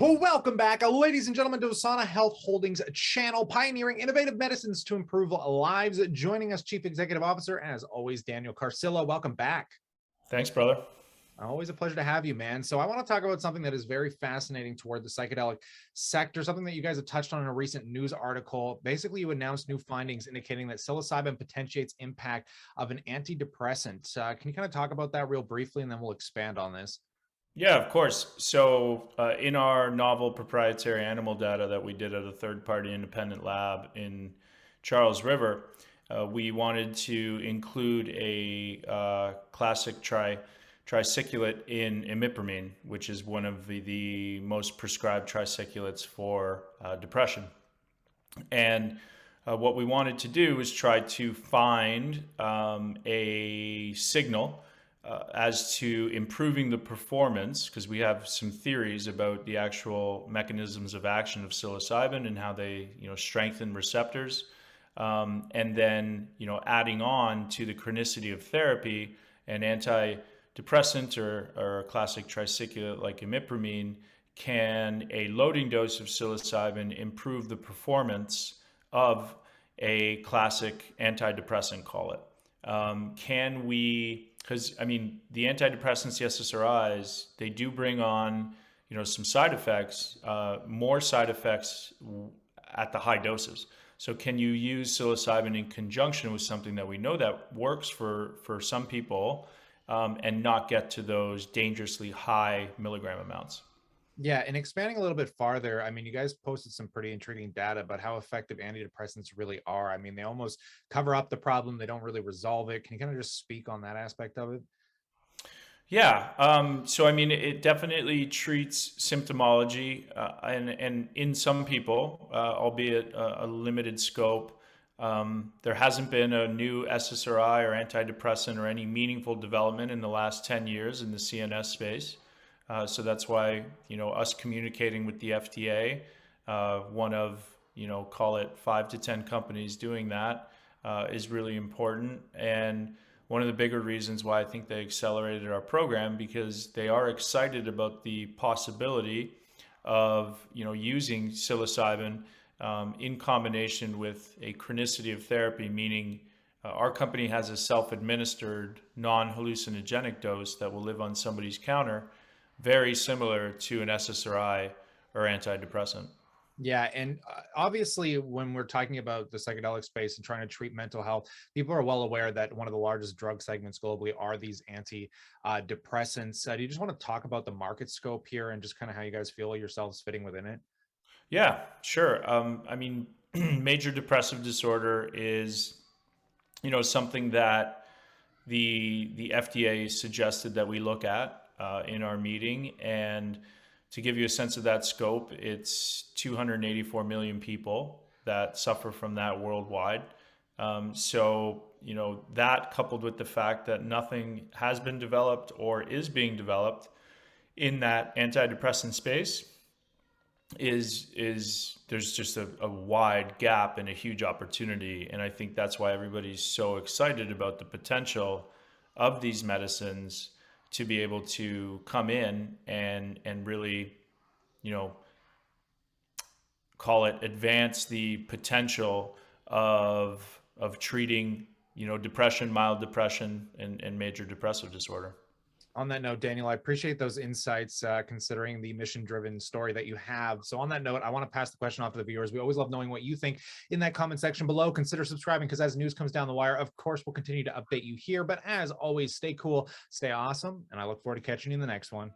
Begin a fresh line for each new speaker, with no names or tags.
Well, welcome back, ladies and gentlemen, to Wesana Health Holdings channel, pioneering innovative medicines to improve lives. Joining us, Chief Executive Officer, as always, Daniel Carcillo. Welcome back.
Thanks, brother.
Always a pleasure to have you, man. So I want to talk about something that is very fascinating toward the psychedelic sector, something that you guys have touched on in a recent news article. Basically, you announced new findings indicating that psilocybin potentiates impact of an antidepressant. Can you kind of talk about that real briefly, and then we'll expand on this?
Yeah, of course. So, in our novel proprietary animal data that we did at a third party independent lab in Charles River, we wanted to include a classic tricyclate in imipramine, which is one of the most prescribed tricyclates for depression. And what we wanted to do was try to find a signal as to improving the performance, because we have some theories about the actual mechanisms of action of psilocybin and how they, strengthen receptors. And then, adding on to the chronicity of therapy, an antidepressant or a classic tricyclate like imipramine, can a loading dose of psilocybin improve the performance of a classic antidepressant, call it? Can we, because I mean, the antidepressants, the SSRIs, they do bring on, some side effects, more side effects at the high doses. So can you use psilocybin in conjunction with something that we know that works for some people, and not get to those dangerously high milligram amounts?
Yeah, and expanding a little bit farther, I mean, you guys posted some pretty intriguing data about how effective antidepressants really are. I mean, they almost cover up the problem, they don't really resolve it. Can you kind of just speak on that aspect of it?
Yeah. So I mean, it definitely treats symptomology, and in some people, albeit a limited scope. There hasn't been a new SSRI or antidepressant or any meaningful development in the last 10 years in the CNS space. So that's why, us communicating with the FDA, one of, call it 5 to 10 companies doing that, is really important. And one of the bigger reasons why I think they accelerated our program, because they are excited about the possibility of, using psilocybin in combination with a chronicity of therapy, meaning our company has a self-administered non-hallucinogenic dose that will live on somebody's counter, very similar to an SSRI or antidepressant.
Yeah, and obviously, when we're talking about the psychedelic space and trying to treat mental health, people are well aware that one of the largest drug segments globally are these anti-depressants. Do you just want to talk about the market scope here and just kind of how you guys feel yourselves fitting within it?
Yeah, sure. I mean, major depressive disorder is, something that the FDA suggested that we look at in our meeting. And to give you a sense of that scope, it's 284 million people that suffer from that worldwide. So, that coupled with the fact that nothing has been developed or is being developed in that antidepressant space, is there's just a wide gap and a huge opportunity. And I think that's why everybody's so excited about the potential of these medicines to be able to come in and really, you know, call it advance the potential of treating, depression, mild depression, and major depressive disorder.
On that note, Daniel, I appreciate those insights, considering the mission-driven story that you have. So on that note, I want to pass the question off to the viewers. We always love knowing what you think in that comment section below. Consider subscribing, because as news comes down the wire, of course, we'll continue to update you here. But as always, stay cool, stay awesome, and I look forward to catching you in the next one.